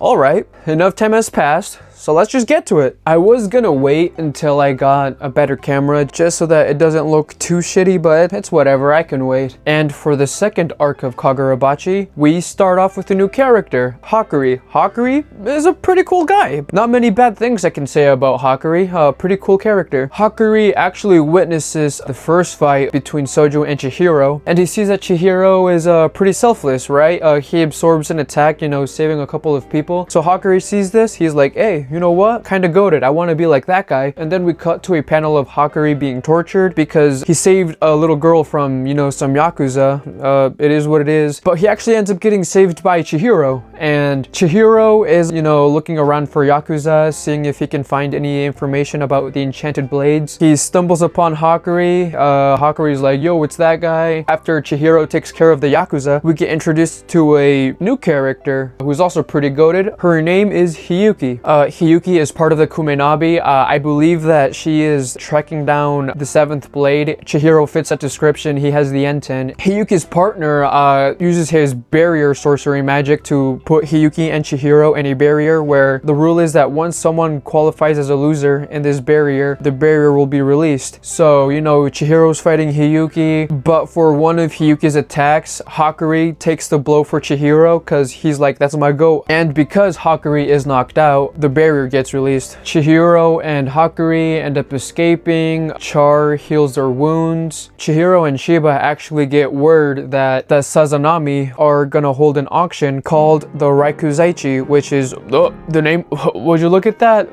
Alright, enough time has passed, so let's just get to it. I was gonna wait until I got a better camera just so that it doesn't look too shitty, but it's whatever, I can wait. And for the second arc of Kagurabachi, we start off with a new character, Hakuri. Hakuri is a pretty cool guy. Not many bad things I can say about Hakuri, a pretty cool character. Hakuri actually witnesses the first fight between Soju and Chihiro, and he sees that Chihiro is pretty selfless, right? He absorbs an attack, you know, saving a couple of people. So Hakuri sees this, he's like, hey, you know what? Kinda goated. I want to be like that guy. And then we cut to a panel of Hakuri being tortured because he saved a little girl from, you know, some Yakuza. It is what it is. But he actually ends up getting saved by Chihiro. And Chihiro is, you know, looking around for Yakuza, seeing if he can find any information about the enchanted blades. He stumbles upon Hakuri. Hakuri's like, yo, it's that guy. After Chihiro takes care of the Yakuza, we get introduced to a new character who's also pretty goated. Her name is Hiyuki. Hiyuki is part of the Kumenabi. I believe that she is tracking down the seventh blade. Chihiro fits that description. He has the N10. Hiyuki's partner uses his barrier sorcery magic to put Hiyuki and Chihiro in a barrier where the rule is that once someone qualifies as a loser in this barrier, the barrier will be released. So, you know, Chihiro's fighting Hiyuki, but for one of Hiyuki's attacks, Hakuri takes the blow for Chihiro because he's like, that's my goat. And because Hakuri is knocked out, the barrier gets released. Chihiro and Hakuri end up escaping. Char heals their wounds. Chihiro and Shiba actually get word that the Sazanami are gonna hold an auction called the Rakuzaichi, which is the name. Would you look at that?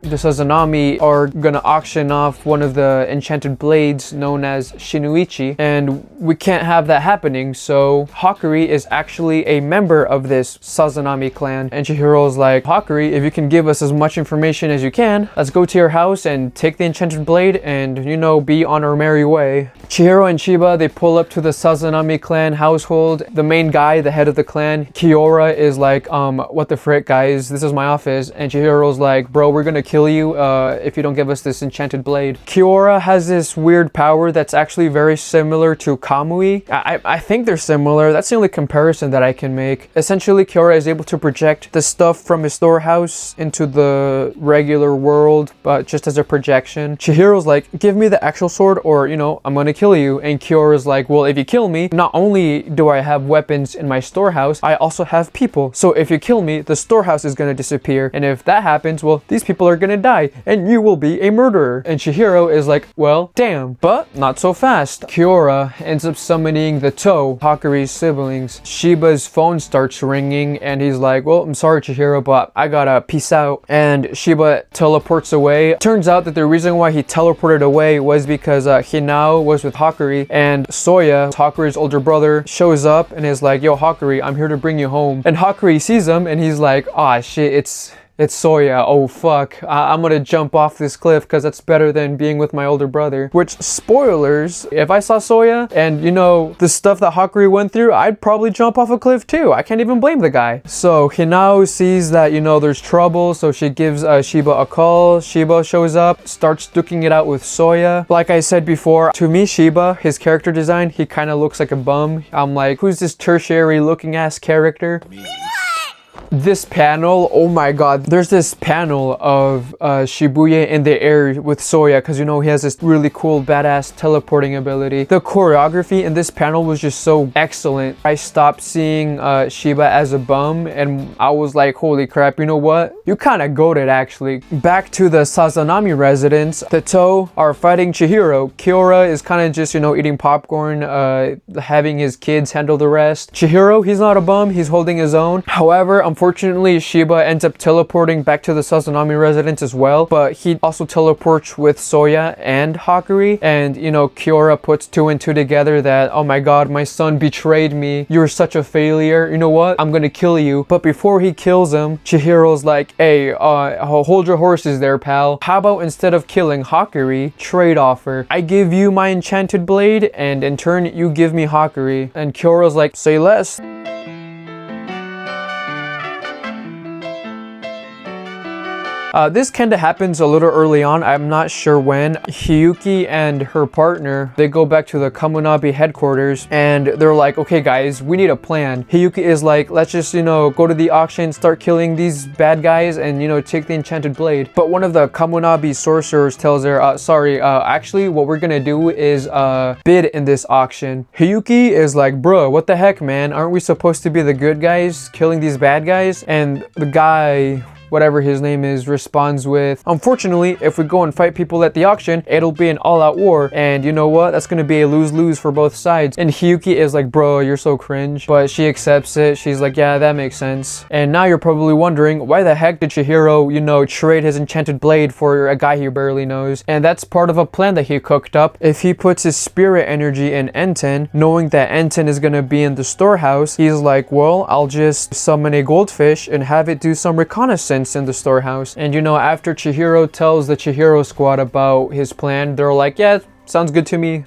The Sazanami are gonna auction off one of the enchanted blades known as Shinuichi, and we can't have that happening, so Hakuri is actually a member of this Sazanami clan. And Chihiro's like, Hakuri, if you can give us as much information as you can, let's go to your house and take the enchanted blade and, you know, be on our merry way. Chihiro and Shiba, they pull up to the Sazanami clan household. The main guy, the head of the clan, Kiora, is like, what the frick, guys, this is my office. And Chihiro's like, bro, we're gonna kill you if you don't give us this enchanted blade. Kiora has this weird power that's actually very similar to Kamui. I think they're similar. That's the only comparison that I can make. Essentially, Kiora is able to project the stuff from his storehouse into the regular world, but just as a projection. Chihiro's like, give me the actual sword or, you know, I'm gonna kill you. And Kyora's like, well, if you kill me, not only do I have weapons in my storehouse, I also have people. So if you kill me, the storehouse is gonna disappear. And if that happens, well, these people are gonna die and you will be a murderer. And Chihiro is like, well, damn, but not so fast. Kiora ends up summoning the Toe, Hakuri's siblings. Shiba's phone starts ringing and he's like, well, I'm sorry, Chihiro, but I gotta peace out. And Shiba teleports away. Turns out that the reason why he teleported away was because Hinao was with Hakuri, and Soya, Hakuri's older brother, shows up and is like, yo, Hakuri, I'm here to bring you home. And Hakuri sees him and he's like, ah, shit, it's Soya. Oh fuck, I'm gonna jump off this cliff because that's better than being with my older brother. Which, spoilers, if I saw Soya and, you know, the stuff that Hakuri went through, I'd probably jump off a cliff too. I can't even blame the guy. So Hinao sees that, you know, there's trouble, so she gives Shiba a call. Shiba shows up, starts duking it out with Soya. Like I said before, to me, Shiba, his character design, he kind of looks like a bum. I'm like, who's this tertiary looking ass character? This panel, oh my god, there's this panel of Shibuya in the air with Soya because, you know, he has this really cool badass teleporting ability. The choreography in this panel was just so excellent. I stopped seeing Shiba as a bum and I was like, holy crap, you know what? You kind of goated, actually. Back to the Sazanami residence, the Toe are fighting Chihiro. Kiora is kind of just, you know, eating popcorn, having his kids handle the rest. Chihiro, he's not a bum, he's holding his own. However, unfortunately, Shiba ends up teleporting back to the Sazanami residence as well, but he also teleports with Soya and Hakuri, and, you know, Kiora puts two and two together that, oh my god, my son betrayed me, you're such a failure, you know what, I'm gonna kill you. But before he kills him, Chihiro's like, hey, hold your horses there, pal. How about instead of killing Hakuri, trade offer. I give you my enchanted blade, and in turn, you give me Hakuri. And Kyora's like, say less. This kind of happens a little early on. I'm not sure when. Hiyuki and her partner, they go back to the Kamunabi headquarters and they're like, okay guys, we need a plan. Hiyuki is like, let's just, go to the auction, start killing these bad guys and, take the enchanted blade. But one of the Kamunabi sorcerers tells her, actually what we're gonna do is bid in this auction. Hiyuki is like, bro, what the heck, man? Aren't we supposed to be the good guys killing these bad guys? And the guy, whatever his name is, responds with, unfortunately, if we go and fight people at the auction, it'll be an all-out war. And you know what? That's gonna be a lose-lose for both sides. And Hiyuki is like, bro, you're so cringe. But she accepts it. She's like, yeah, that makes sense. And now you're probably wondering, why the heck did Chihiro, trade his enchanted blade for a guy he barely knows? And that's part of a plan that he cooked up. If he puts his spirit energy in Enten, knowing that Enten is gonna be in the storehouse, he's like, well, I'll just summon a goldfish and have it do some reconnaissance in the storehouse. And after Chihiro tells the Chihiro squad about his plan, they're like, yeah, sounds good to me.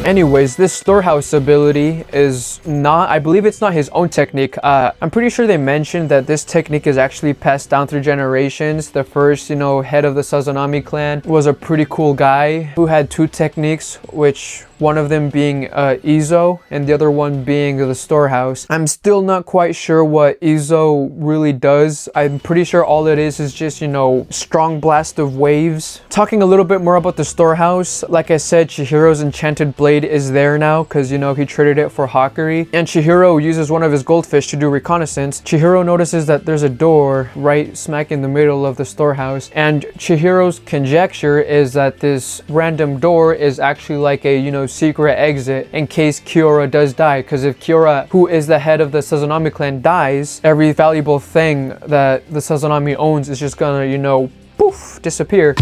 Anyways, this storehouse ability is not, I believe it's not his own technique. I'm pretty sure they mentioned that this technique is actually passed down through generations. The first, head of the Sazanami clan was a pretty cool guy who had two techniques, which one of them being Izo and the other one being the storehouse. I'm still not quite sure what Izo really does. I'm pretty sure all it is just, strong blast of waves. Talking a little bit more about the storehouse, like I said, Chihiro's enchanted blade is there now because, he traded it for Hakuri. And Chihiro uses one of his goldfish to do reconnaissance. Chihiro notices that there's a door right smack in the middle of the storehouse. And Chihiro's conjecture is that this random door is actually like a, secret exit in case Kiora does die. Because if Kiora, who is the head of the Sazanami clan, dies, every valuable thing that the Sazanami owns is just gonna, poof, disappear.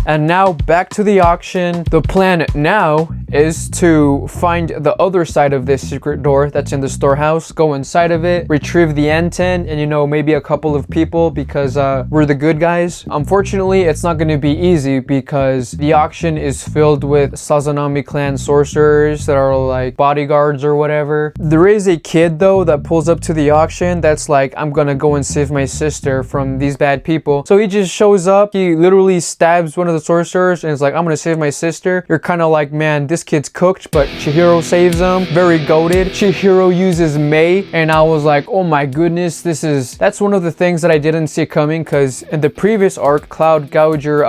And now back to the auction. The plan now is to find the other side of this secret door that's in the storehouse, go inside of it, retrieve the Enten, and maybe a couple of people because we're the good guys. Unfortunately, it's not going to be easy because the auction is filled with Sazanami clan sorcerers that are like bodyguards or whatever. There is a kid though that pulls up to the auction that's like, I'm gonna go and save my sister from these bad people. So he just shows up, he literally stabs one of the sorcerers and is like, I'm gonna save my sister. You're kind of like, man, this kid's cooked, but Chihiro saves him. Very goated. Chihiro uses Mei and I was like, oh my goodness, that's one of the things that I didn't see coming because in the previous arc, Cloud Gouger,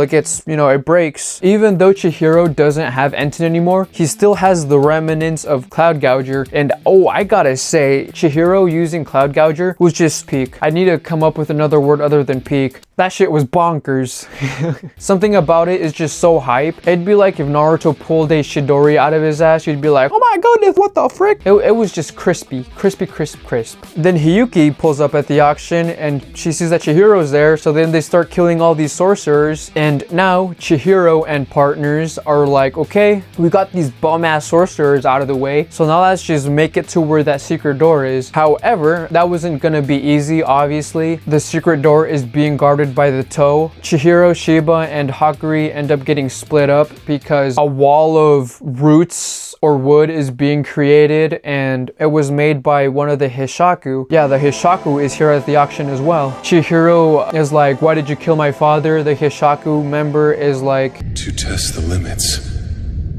it gets, it breaks. Even though Chihiro doesn't have Enten anymore, he still has the remnants of Cloud Gouger. And I gotta say, Chihiro using Cloud Gouger was just peak. I need to come up with another word other than peak. That shit was bonkers. Something about it is just so hype. It'd be like if Naruto pulled a Chidori out of his ass, you'd be like, oh my goodness, what the frick? It was just crispy, crisp. Then Hiyuki pulls up at the auction and she sees that Chihiro's there, so then they start killing all these sorcerers. And now Chihiro and partners are like, okay, we got these bum-ass sorcerers out of the way, so now let's just make it to where that secret door is. However, that wasn't gonna be easy, obviously. The secret door is being guarded by the toe. Chihiro, Shiba, and Hakuri end up getting split up because a wall of roots or wood is being created and it was made by one of the Hishaku. Yeah, the Hishaku is here at the auction as well. Chihiro is like, why did you kill my father? The Hishaku member is like, to test the limits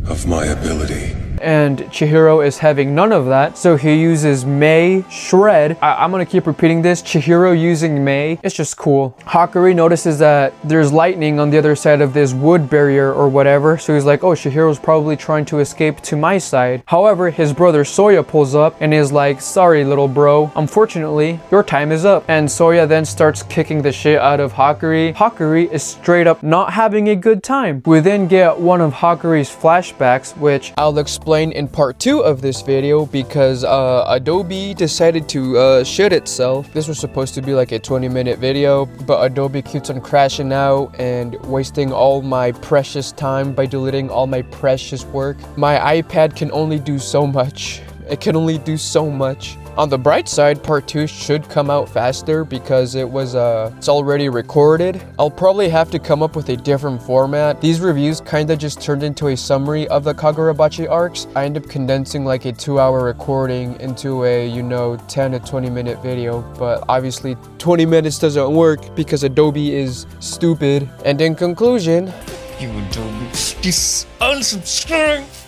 of my ability. And Chihiro is having none of that, so he uses Mei Shred. I'm gonna keep repeating this. Chihiro using Mei. It's just cool. Hakuri notices that there's lightning on the other side of this wood barrier or whatever, so he's like, oh, Chihiro's probably trying to escape to my side. However, his brother Soya pulls up and is like, sorry, little bro. Unfortunately, your time is up. And Soya then starts kicking the shit out of Hakuri. Hakuri is straight up not having a good time. We then get one of Hakuri's flashbacks, which I'll explain in part 2 of this video because Adobe decided to shit itself. This was supposed to be like a 20-minute video, but Adobe keeps on crashing out and wasting all my precious time by deleting all my precious work. My iPad can only do so much. it can only do so much. On the bright side, part 2 should come out faster because it's already recorded. I'll probably have to come up with a different format. These reviews kind of just turned into a summary of the Kagurabachi arcs. I end up condensing like a 2-hour recording into a, 10 to 20 minute video, but obviously 20 minutes doesn't work because Adobe is stupid. And in conclusion, You Adobe, just unsubscribe.